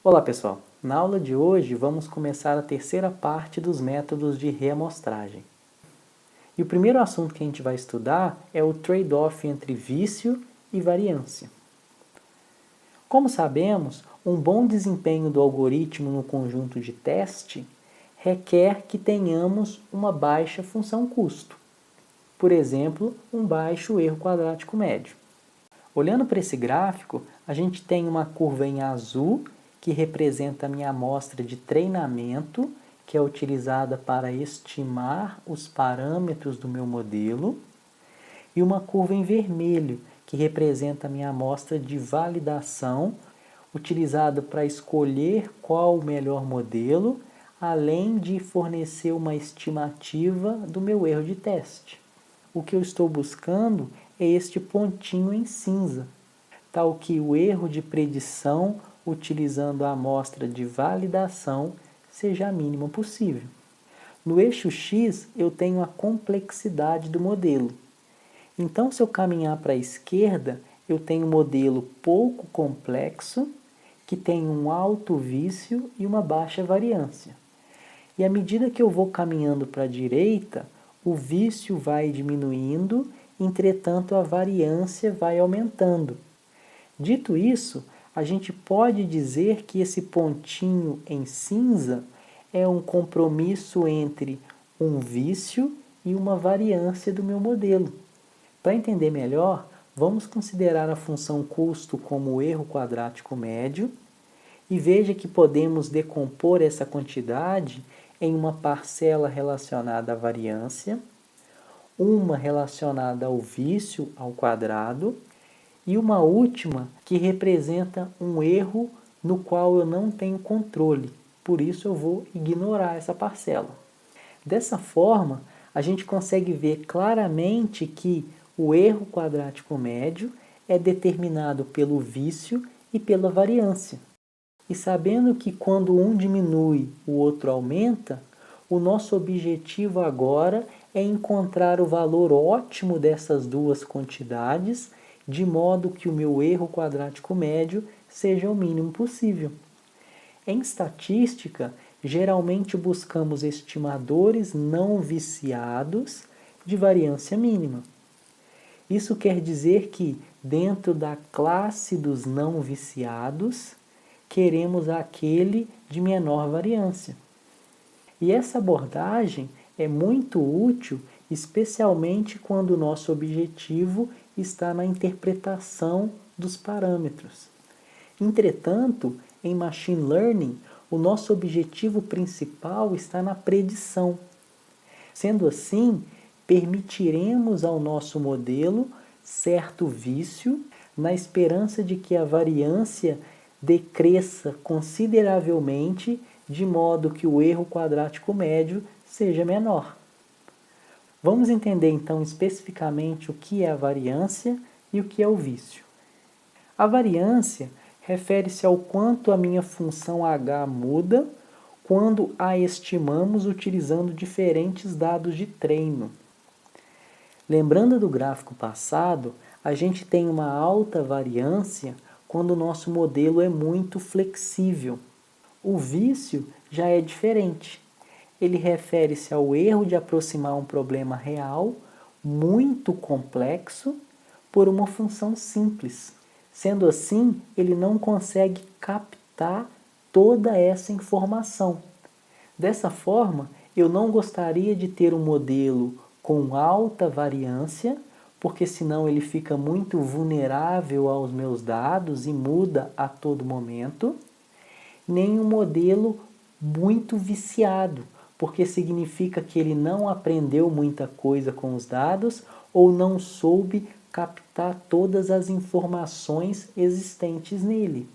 Olá pessoal, na aula de hoje vamos começar a terceira parte dos métodos de reamostragem. E o primeiro assunto que a gente vai estudar é o trade-off entre vício e variância. Como sabemos, um bom desempenho do algoritmo no conjunto de teste requer que tenhamos uma baixa função custo. Por exemplo, um baixo erro quadrático médio. Olhando para esse gráfico, a gente tem uma curva em azul que representa a minha amostra de treinamento, que é utilizada para estimar os parâmetros do meu modelo, e uma curva em vermelho, que representa a minha amostra de validação, utilizada para escolher qual o melhor modelo, além de fornecer uma estimativa do meu erro de teste. O que eu estou buscando é este pontinho em cinza, tal que o erro de predição utilizando a amostra de validação seja a mínima possível. No eixo X, eu tenho a complexidade do modelo. Então, se eu caminhar para a esquerda, eu tenho um modelo pouco complexo, que tem um alto vício e uma baixa variância. E à medida que eu vou caminhando para a direita, o vício vai diminuindo, entretanto a variância vai aumentando. Dito isso, a gente pode dizer que esse pontinho em cinza é um compromisso entre um vício e uma variância do meu modelo. Para entender melhor, vamos considerar a função custo como o erro quadrático médio e veja que podemos decompor essa quantidade em uma parcela relacionada à variância, uma relacionada ao vício ao quadrado e uma última que representa um erro no qual eu não tenho controle, por isso eu vou ignorar essa parcela. Dessa forma, a gente consegue ver claramente que o erro quadrático médio é determinado pelo vício e pela variância. E sabendo que quando um diminui, o outro aumenta, o nosso objetivo agora é encontrar o valor ótimo dessas duas quantidades, de modo que o meu erro quadrático médio seja o mínimo possível. Em estatística, geralmente buscamos estimadores não viciados de variância mínima. Isso quer dizer que, dentro da classe dos não viciados, queremos aquele de menor variância. E essa abordagem é muito útil, especialmente quando o nosso objetivo está na interpretação dos parâmetros. Entretanto, em Machine Learning, o nosso objetivo principal está na predição. Sendo assim, permitiremos ao nosso modelo certo vício, na esperança de que a variância decresça consideravelmente, de modo que o erro quadrático médio seja menor. Vamos entender então especificamente o que é a variância e o que é o vício. A variância refere-se ao quanto a minha função h muda quando a estimamos utilizando diferentes dados de treino. Lembrando do gráfico passado, a gente tem uma alta variância quando o nosso modelo é muito flexível. O vício já é diferente. Ele refere-se ao erro de aproximar um problema real, muito complexo, por uma função simples. Sendo assim, ele não consegue captar toda essa informação. Dessa forma, eu não gostaria de ter um modelo com alta variância, porque senão ele fica muito vulnerável aos meus dados e muda a todo momento, nem um modelo muito viciado, porque significa que ele não aprendeu muita coisa com os dados ou não soube captar todas as informações existentes nele.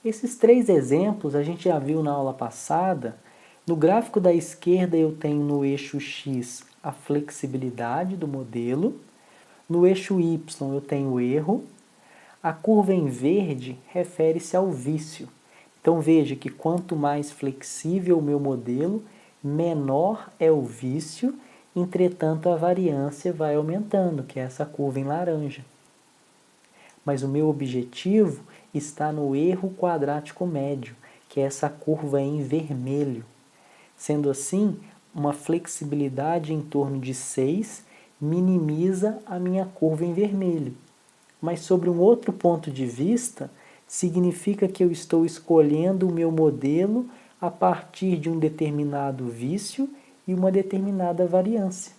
Esses três exemplos a gente já viu na aula passada. No gráfico da esquerda eu tenho no eixo X a flexibilidade do modelo, no eixo Y eu tenho o erro, a curva em verde refere-se ao vício. Então veja que quanto mais flexível o meu modelo, menor é o vício, entretanto a variância vai aumentando, que é essa curva em laranja. Mas o meu objetivo está no erro quadrático médio, que é essa curva em vermelho. Sendo assim, uma flexibilidade em torno de 6 minimiza a minha curva em vermelho. Mas sobre um outro ponto de vista, significa que eu estou escolhendo o meu modelo a partir de um determinado vício e uma determinada variância.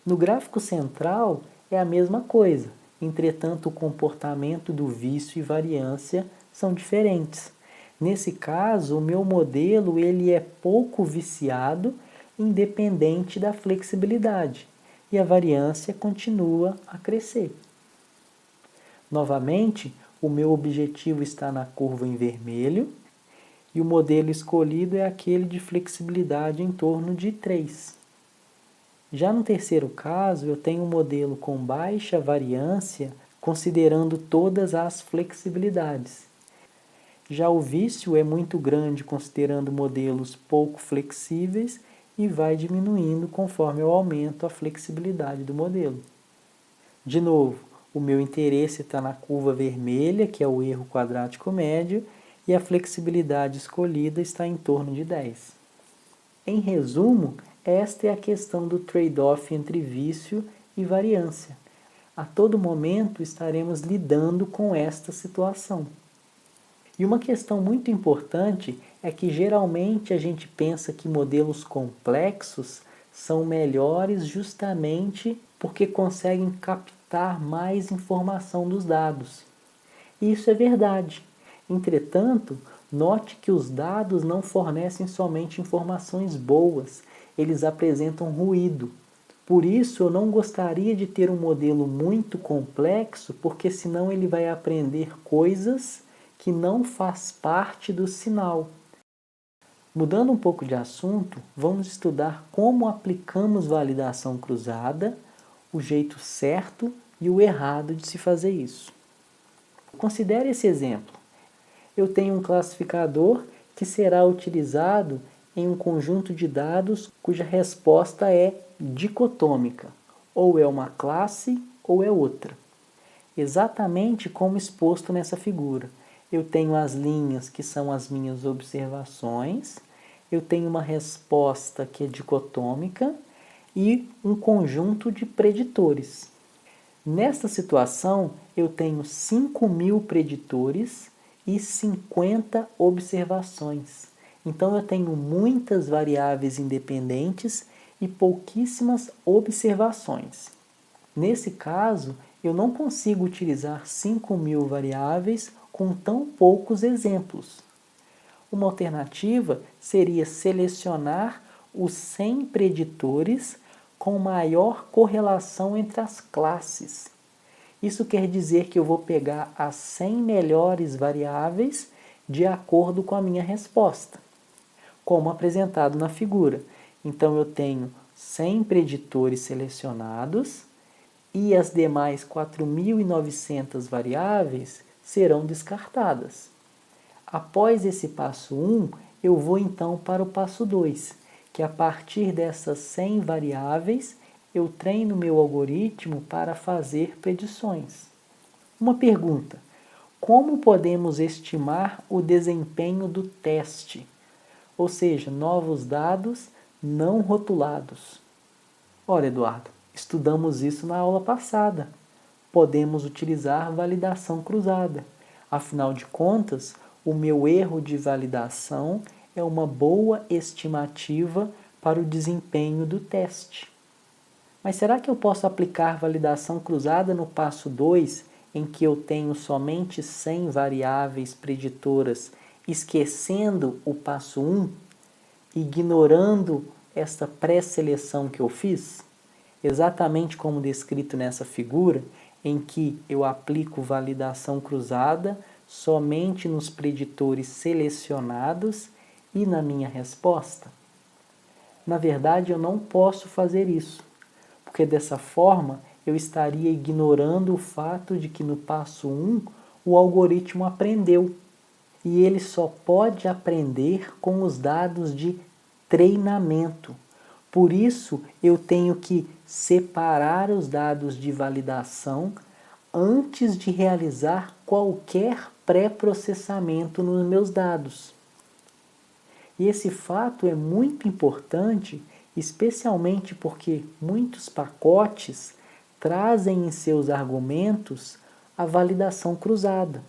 No gráfico central é a mesma coisa, entretanto o comportamento do vício e variância são diferentes. Nesse caso, o meu modelo ele é pouco viciado, independente da flexibilidade, e a variância continua a crescer. Novamente, o meu objetivo está na curva em vermelho e o modelo escolhido é aquele de flexibilidade em torno de 3. Já no terceiro caso, eu tenho um modelo com baixa variância, considerando todas as flexibilidades. Já o vício é muito grande, considerando modelos pouco flexíveis e vai diminuindo conforme eu aumento a flexibilidade do modelo. De novo, o meu interesse está na curva vermelha, que é o erro quadrático médio, e a flexibilidade escolhida está em torno de 10. Em resumo, esta é a questão do trade-off entre vício e variância. A todo momento estaremos lidando com esta situação. E uma questão muito importante é que geralmente a gente pensa que modelos complexos são melhores justamente porque conseguem captar mais informação dos dados. E isso é verdade. Entretanto, note que os dados não fornecem somente informações boas, eles apresentam ruído. Por isso, eu não gostaria de ter um modelo muito complexo, porque senão ele vai aprender coisas que não faz parte do sinal. Mudando um pouco de assunto, vamos estudar como aplicamos validação cruzada, o jeito certo e o errado de se fazer isso. Considere esse exemplo. Eu tenho um classificador que será utilizado em um conjunto de dados cuja resposta é dicotômica, ou é uma classe ou é outra. Exatamente como exposto nessa figura. Eu tenho as linhas que são as minhas observações, eu tenho uma resposta que é dicotômica e um conjunto de preditores. Nesta situação, eu tenho 5.000 preditores e 50 observações. Então, eu tenho muitas variáveis independentes e pouquíssimas observações. Nesse caso, eu não consigo utilizar 5.000 variáveis com tão poucos exemplos. Uma alternativa seria selecionar os 100 preditores com maior correlação entre as classes. Isso quer dizer que eu vou pegar as 100 melhores variáveis de acordo com a minha resposta, como apresentado na figura. Então, eu tenho 100 preditores selecionados e as demais 4.900 variáveis serão descartadas. Após esse passo 1, eu vou então para o passo 2, que a partir dessas 100 variáveis, eu treino meu algoritmo para fazer predições. Uma pergunta: como podemos estimar o desempenho do teste? Ou seja, novos dados não rotulados. Ora, Eduardo, estudamos isso na aula passada. Podemos utilizar validação cruzada. Afinal de contas, o meu erro de validação é uma boa estimativa para o desempenho do teste. Mas será que eu posso aplicar validação cruzada no passo 2, em que eu tenho somente 100 variáveis preditoras, esquecendo o passo 1, ignorando esta pré-seleção que eu fiz? Exatamente como descrito nessa figura, em que eu aplico validação cruzada somente nos preditores selecionados e na minha resposta? Na verdade, eu não posso fazer isso, porque dessa forma eu estaria ignorando o fato de que no passo 1 o algoritmo aprendeu, e ele só pode aprender com os dados de treinamento. Por isso, eu tenho que separar os dados de validação antes de realizar qualquer pré-processamento nos meus dados. E esse fato é muito importante, especialmente porque muitos pacotes trazem em seus argumentos a validação cruzada.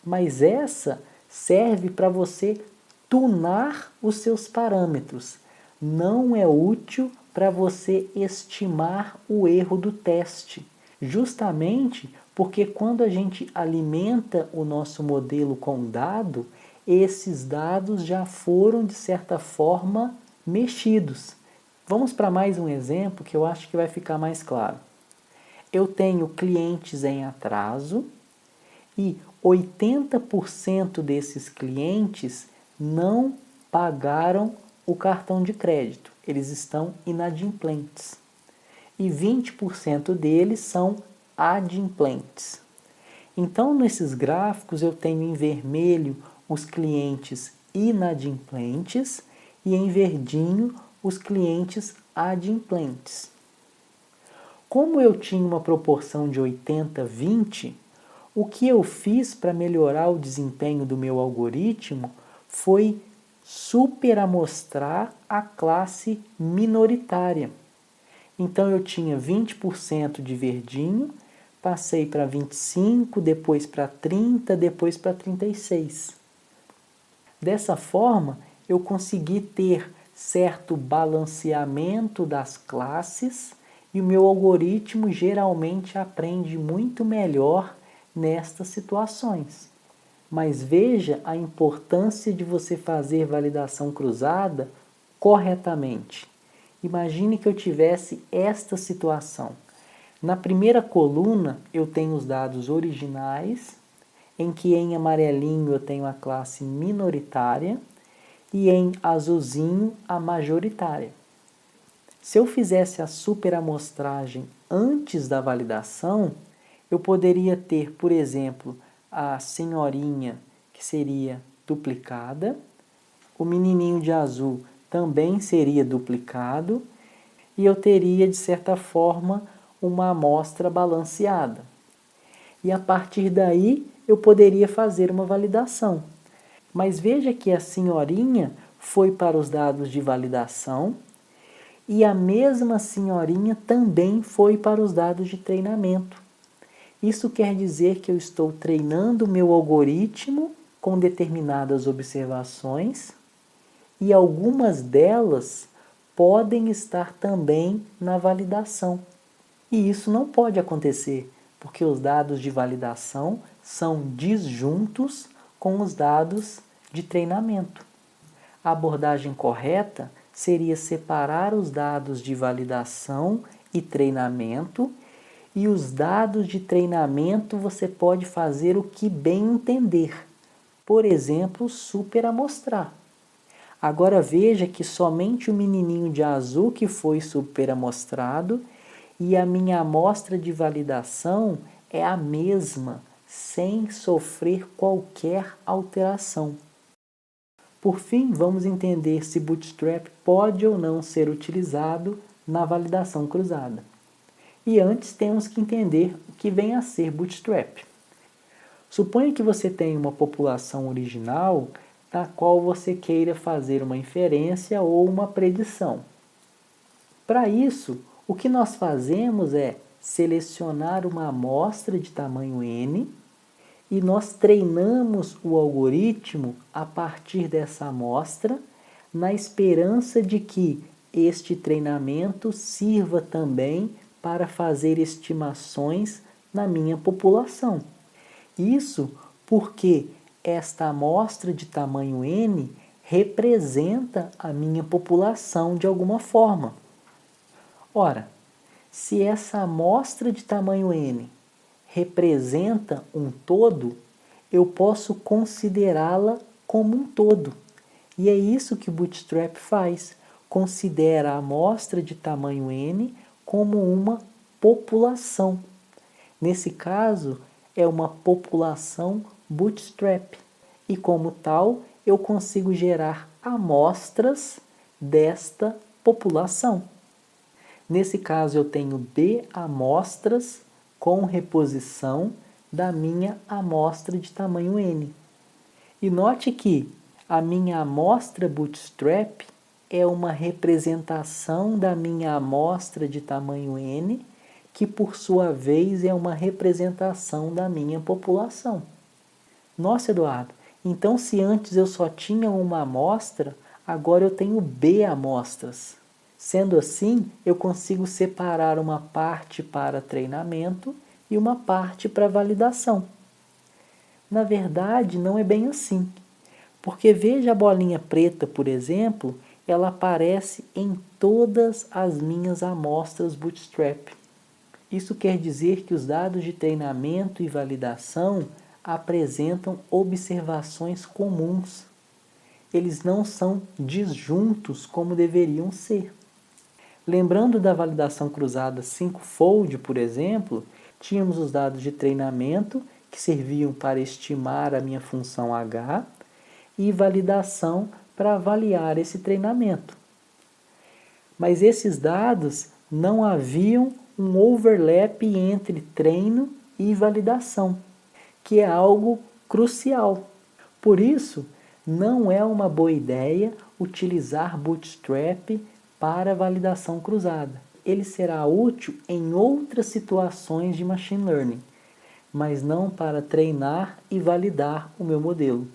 Mas essa serve para você tunar os seus parâmetros. Não é útil para você estimar o erro do teste. Justamente porque quando a gente alimenta o nosso modelo com dado, esses dados já foram, de certa forma, mexidos. Vamos para mais um exemplo que eu acho que vai ficar mais claro. Eu tenho clientes em atraso e 80% desses clientes não pagaram o cartão de crédito. Eles estão inadimplentes. E 20% deles são adimplentes. Então, nesses gráficos, eu tenho em vermelho os clientes inadimplentes e em verdinho os clientes adimplentes. Como eu tinha uma proporção de 80-20, o que eu fiz para melhorar o desempenho do meu algoritmo foi superamostrar a classe minoritária. Então eu tinha 20% de verdinho, passei para 25%, depois para 30%, depois para 36%. Dessa forma, eu consegui ter certo balanceamento das classes e o meu algoritmo geralmente aprende muito melhor nestas situações. Mas veja a importância de você fazer validação cruzada corretamente. Imagine que eu tivesse esta situação. Na primeira coluna eu tenho os dados originais, em que em amarelinho eu tenho a classe minoritária e em azulzinho a majoritária. Se eu fizesse a superamostragem antes da validação, eu poderia ter, por exemplo, a senhorinha, que seria duplicada, o menininho de azul também seria duplicado, e eu teria, de certa forma, uma amostra balanceada. E a partir daí, eu poderia fazer uma validação. Mas veja que a senhorinha foi para os dados de validação, e a mesma senhorinha também foi para os dados de treinamento. Isso quer dizer que eu estou treinando o meu algoritmo com determinadas observações e algumas delas podem estar também na validação. E isso não pode acontecer, porque os dados de validação são disjuntos com os dados de treinamento. A abordagem correta seria separar os dados de validação e treinamento, e os dados de treinamento você pode fazer o que bem entender. Por exemplo, superamostrar. Agora veja que somente o menininho de azul que foi superamostrado e a minha amostra de validação é a mesma, sem sofrer qualquer alteração. Por fim, vamos entender se Bootstrap pode ou não ser utilizado na validação cruzada. E antes temos que entender o que vem a ser Bootstrap. Suponha que você tenha uma população original da qual você queira fazer uma inferência ou uma predição. Para isso, o que nós fazemos é selecionar uma amostra de tamanho n e nós treinamos o algoritmo a partir dessa amostra, na esperança de que este treinamento sirva também para fazer estimações na minha população. Isso porque esta amostra de tamanho n representa a minha população de alguma forma. Ora, se essa amostra de tamanho n representa um todo, eu posso considerá-la como um todo. E é isso que o Bootstrap faz. Considera a amostra de tamanho n como uma população. Nesse caso, é uma população Bootstrap. E como tal, eu consigo gerar amostras desta população. Nesse caso, eu tenho B amostras com reposição da minha amostra de tamanho N. E note que a minha amostra Bootstrap é uma representação da minha amostra de tamanho N, que por sua vez é uma representação da minha população. Nossa, Eduardo, então se antes eu só tinha uma amostra, agora eu tenho B amostras. Sendo assim, eu consigo separar uma parte para treinamento e uma parte para validação. Na verdade, não é bem assim. Porque veja a bolinha preta, por exemplo, ela aparece em todas as minhas amostras Bootstrap. Isso quer dizer que os dados de treinamento e validação apresentam observações comuns. Eles não são disjuntos como deveriam ser. Lembrando da validação cruzada 5-fold, por exemplo, tínhamos os dados de treinamento que serviam para estimar a minha função H e validação para avaliar esse treinamento. Mas esses dados não haviam um overlap entre treino e validação, que é algo crucial. Por isso, não é uma boa ideia utilizar Bootstrap para validação cruzada. Ele será útil em outras situações de machine learning, mas não para treinar e validar o meu modelo.